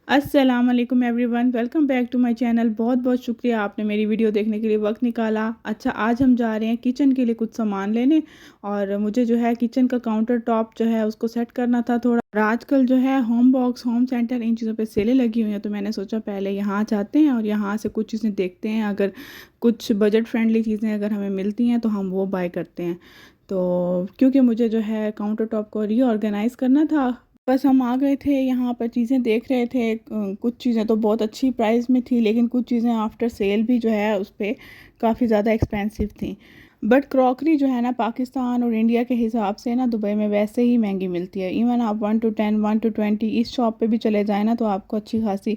अस्सलाम वालेकुम everyone, welcome back to my channel. बहुत बहुत शुक्रिया आपने मेरी वीडियो देखने के लिए वक्त निकाला। अच्छा, आज हम जा रहे हैं किचन के लिए कुछ सामान लेने, और मुझे जो है किचन का काउंटर टॉप जो है उसको सेट करना था थोड़ा। और आजकल जो है होम बॉक्स, होम सेंटर, इन चीज़ों पे सेलें लगी हुई हैं, तो मैंने सोचा पहले यहाँ जाते हैं और यहाँ से कुछ चीज़ें देखते हैं। अगर कुछ बजट फ्रेंडली चीज़ें अगर हमें मिलती हैं तो हम वो बाय करते हैं। तो क्योंकि मुझे जो है काउंटर टॉप को रीऑर्गेनाइज़ करना था, बस हम आ गए थे यहाँ पर, चीज़ें देख रहे थे। कुछ चीज़ें तो बहुत अच्छी प्राइस में थी, लेकिन कुछ चीज़ें आफ्टर सेल भी जो है उस पे काफ़ी ज़्यादा एक्सपेंसिव थी। बट क्रॉकरी जो है ना, पाकिस्तान और इंडिया के हिसाब से ना दुबई में वैसे ही महंगी मिलती है। इवन आप 1 to 10, 1 to 20 इस शॉप पे भी चले जाए ना, तो आपको अच्छी खासी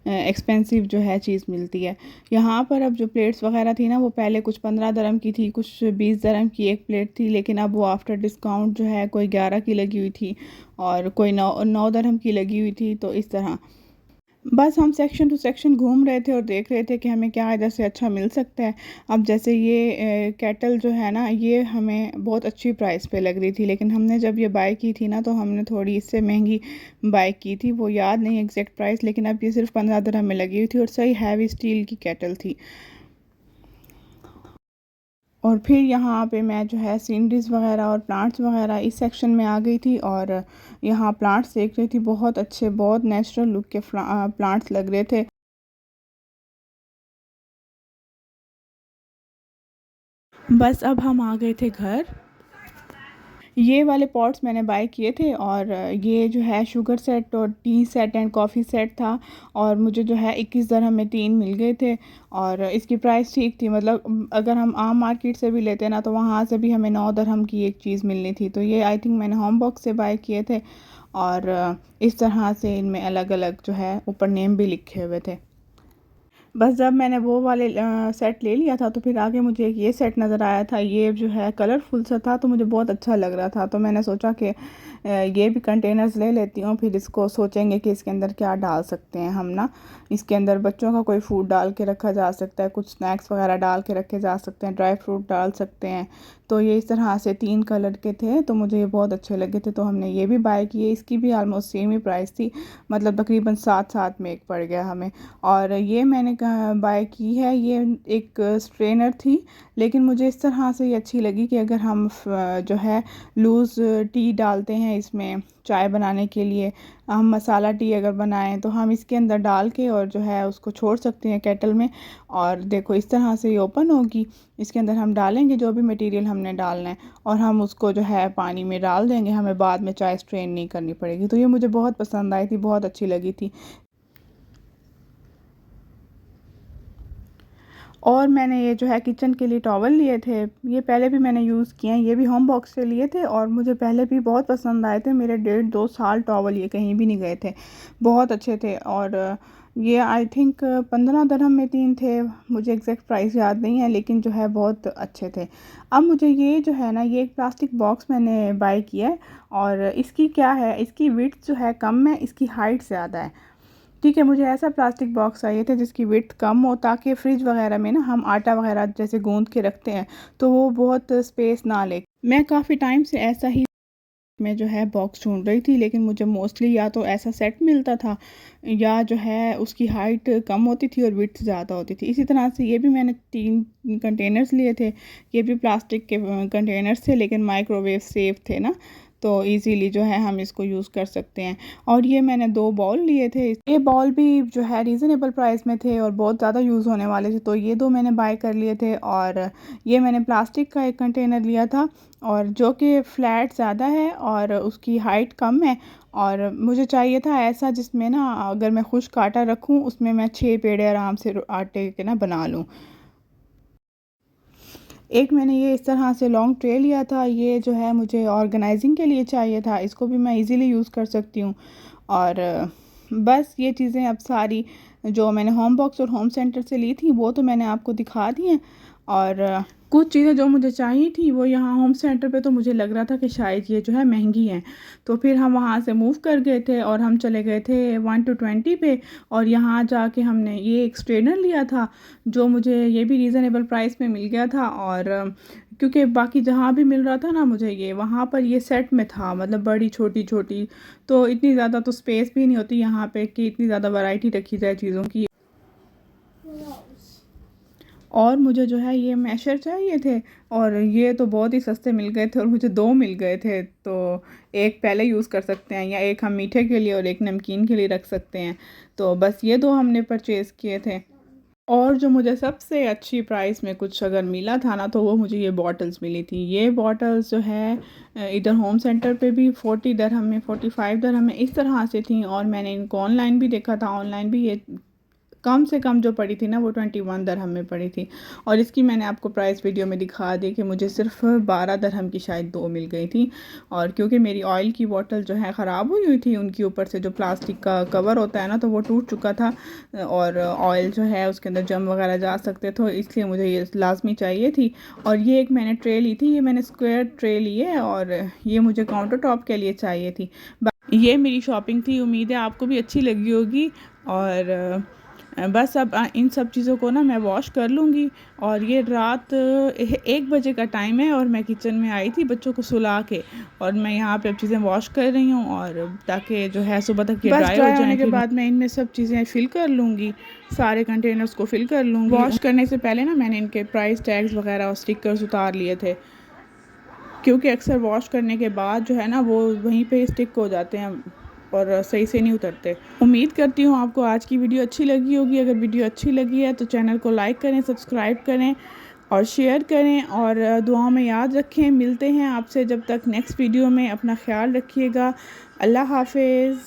एक्सपेंसिव जो है चीज़ मिलती है। यहाँ पर अब जो प्लेट्स वगैरह थी ना, वो पहले कुछ 15 दरम की थी, कुछ 20 दरम की एक प्लेट थी, लेकिन अब वो आफ्टर डिस्काउंट जो है कोई 11 की लगी हुई थी और कोई 9 दरम की लगी हुई थी। तो इस तरह बस हम सेक्शन टू सेक्शन घूम रहे थे और देख रहे थे कि हमें क्या इधर से अच्छा मिल सकता है। अब जैसे ये केटल जो है ना, ये हमें बहुत अच्छी प्राइस पे लग रही थी, लेकिन हमने जब ये बाय की थी ना, तो हमने थोड़ी इससे महंगी बाय की थी। वो याद नहीं एग्जैक्ट प्राइस, लेकिन अब ये सिर्फ 15 दरम में लगी हुई थी और सही हैवी स्टील की केटल थी। और फिर यहाँ पे मैं जो है सीनरीज़ वगैरह और प्लांट्स वगैरह इस सेक्शन में आ गई थी, और यहाँ प्लांट्स देख रही थी। बहुत अच्छे, बहुत नेचुरल लुक के प्लांट्स लग रहे थे। बस अब हम आ गए थे घर। ये वाले पॉट्स मैंने बाय किए थे, और ये जो है शुगर सेट और T set and coffee set था, और मुझे जो है 21 दरहम में 3 मिल गए थे। और इसकी प्राइस ठीक थी, मतलब अगर हम आम मार्केट से भी लेते ना, तो वहाँ से भी हमें 9 दरहम की एक चीज़ मिलनी थी। तो ये आई थिंक मैंने होम बॉक्स से बाय किए थे, और इस तरह से इनमें अलग अलग जो है ऊपर नेम भी लिखे हुए थे। बस जब मैंने वो वाले सेट ले लिया था, तो फिर आगे मुझे एक ये सेट नज़र आया था। ये जो है कलरफुल सा था, तो मुझे बहुत अच्छा लग रहा था। तो मैंने सोचा कि ये भी कंटेनर्स ले लेती हूँ। फिर इसको सोचेंगे कि इसके अंदर क्या डाल सकते हैं हम ना। इसके अंदर बच्चों का कोई फूड डाल के रखा जा सकता है, कुछ स्नैक्स वगैरह डाल के रखे जा सकते हैं, ड्राई फ्रूट डाल सकते हैं। तो ये इस तरह से 3 कलर के थे, तो मुझे ये बहुत अच्छे लगे थे, तो हमने ये भी बाय किए। इसकी भी आलमोस्ट सेम ही प्राइस थी, मतलब तकरीबन 7 7 में एक पड़ गया हमें। और ये मैंने बाय की है, ये एक स्ट्रेनर थी, लेकिन मुझे इस तरह से ये अच्छी लगी कि अगर हम जो है लूज़ टी डालते हैं इसमें चाय बनाने के लिए, हम मसाला टी अगर बनाएं, तो हम इसके अंदर डाल के और जो है उसको छोड़ सकते हैं केटल में। और देखो इस तरह से ये ओपन होगी। इसके अंदर हम डालेंगे जो भी मटेरियल हमने डालना है, और हम उसको जो है पानी में डाल देंगे। हमें बाद में चाय स्ट्रेन नहीं करनी पड़ेगी। तो ये मुझे बहुत पसंद आई थी, बहुत अच्छी लगी थी। और मैंने ये जो है किचन के लिए टॉवल लिए थे, ये पहले भी मैंने यूज़ किए हैं। ये भी होम बॉक्स से लिए थे, और मुझे पहले भी बहुत पसंद आए थे। मेरे 1.5 2 साल टॉवल ये कहीं भी नहीं गए थे, बहुत अच्छे थे। और ये आई थिंक 15 दरहम में 3 थे। मुझे एग्जैक्ट प्राइस याद नहीं है, लेकिन जो है बहुत अच्छे थे। अब मुझे ये जो है ना, ये एक प्लास्टिक बॉक्स मैंने बाय किया है, और इसकी क्या है, इसकी विड्थ जो है कम है, इसकी हाइट ज़्यादा है। ठीक है, मुझे ऐसा प्लास्टिक बॉक्स चाहिए था जिसकी विड्थ कम हो, ताकि फ्रिज वगैरह में ना हम आटा वगैरह जैसे गूंद के रखते हैं, तो वो बहुत स्पेस ना ले। मैं काफ़ी टाइम से ऐसा ही मैं जो है बॉक्स ढूंढ रही थी, लेकिन मुझे मोस्टली या तो ऐसा सेट मिलता था, या जो है उसकी हाइट कम होती थी और विड्थ ज़्यादा होती थी। इसी तरह से ये भी मैंने 3 कंटेनर्स लिए थे। ये भी प्लास्टिक के कंटेनर्स थे, लेकिन माइक्रोवेव सेफ थे ना, तो इजीली जो है हम इसको यूज़ कर सकते हैं। और ये मैंने 2 बॉल लिए थे। ये बॉल भी जो है रीज़नेबल प्राइस में थे और बहुत ज़्यादा यूज़ होने वाले थे, तो ये 2 मैंने बाय कर लिए थे। और ये मैंने प्लास्टिक का एक कंटेनर लिया था, और जो कि फ्लैट ज़्यादा है और उसकी हाइट कम है। और मुझे चाहिए था ऐसा जिसमें ना अगर मैं खुश्क आटा रखूँ, उसमें मैं 6 पेड़े आराम से आटे के ना बना लूँ। एक मैंने ये इस तरह से लॉन्ग ट्रे लिया था, ये जो है मुझे ऑर्गेनाइजिंग के लिए चाहिए था, इसको भी मैं इजीली यूज़ कर सकती हूँ। और बस ये चीज़ें अब सारी जो मैंने होम बॉक्स और होम सेंटर से ली थी, वो तो मैंने आपको दिखा दी हैं। और कुछ चीज़ें जो मुझे चाहिए थी, वो यहाँ होम सेंटर पे तो मुझे लग रहा था कि शायद ये जो है महंगी हैं, तो फिर हम वहाँ से मूव कर गए थे और हम चले गए थे 1 to 20 पे। और यहाँ जाके हमने ये एक स्ट्रेनर लिया था, जो मुझे ये भी रीज़नेबल प्राइस में मिल गया था। और क्योंकि बाकी जहाँ भी मिल रहा था ना मुझे ये, वहाँ पर ये सेट में था, मतलब बड़ी छोटी छोटी, तो इतनी ज़्यादा तो स्पेस भी नहीं होती यहाँ पे कि इतनी ज़्यादा वैरायटी रखी जाए चीज़ों की। और मुझे जो है ये मैशर चाहिए थे, और ये तो बहुत ही सस्ते मिल गए थे, और मुझे दो मिल गए थे, तो एक पहले यूज़ कर सकते हैं, या एक हम मीठे के लिए और एक नमकीन के लिए रख सकते हैं। तो बस ये दो हमने परचेज़ किए थे। और जो मुझे सबसे अच्छी प्राइस में कुछ अगर मिला था ना, तो वो मुझे ये बॉटल्स मिली थी। ये बॉटल्स जो है इधर होम सेंटर पे भी 40 दिरहम में, 45 दिरहम में इस तरह से थी, और मैंने इनको ऑनलाइन भी देखा था। ऑनलाइन भी ये कम से कम जो पड़ी थी ना, वो 21 दिरहम में पड़ी थी। और इसकी मैंने आपको प्राइस वीडियो में दिखा दी कि मुझे सिर्फ 12 दिरहम की शायद दो मिल गई थी। और क्योंकि मेरी ऑयल की बोतल जो है ख़राब हुई हुई थी, उनके ऊपर से जो प्लास्टिक का कवर होता है ना, तो वो टूट चुका था, और ऑयल जो है उसके अंदर जम वगैरह जा सकते, तो इसलिए मुझे ये लाजमी चाहिए थी। और ये एक मैंने ट्रे ली थी, ये मैंने स्क्वायर ट्रे ली है, और ये मुझे काउंटर टॉप के लिए चाहिए थी। ये मेरी शॉपिंग थी, उम्मीद है आपको भी अच्छी लगी होगी। और बस अब इन सब चीज़ों को ना मैं वॉश कर लूँगी। और ये रात 1 बजे का टाइम है, और मैं किचन में आई थी बच्चों को सुला के, और मैं यहाँ पे अब चीज़ें वॉश कर रही हूँ, और ताकि जो है सुबह तक ये ड्राई होने के बाद मैं इनमें सब चीज़ें फ़िल कर लूँगी, सारे कंटेनर्स को फ़िल कर लूँगी। वॉश करने से पहले ना मैंने इनके प्राइस टैग्स वगैरह और स्टिकर्स उतार लिए थे, क्योंकि अक्सर वॉश करने के बाद जो है ना वो वहीं पे स्टिक हो जाते हैं और सही से नहीं उतरते। उम्मीद करती हूँ आपको आज की वीडियो अच्छी लगी होगी। अगर वीडियो अच्छी लगी है तो चैनल को लाइक करें, सब्सक्राइब करें और शेयर करें, और दुआओं में याद रखें। मिलते हैं आपसे जब तक नेक्स्ट वीडियो में। अपना ख्याल रखिएगा। अल्लाह हाफिज़।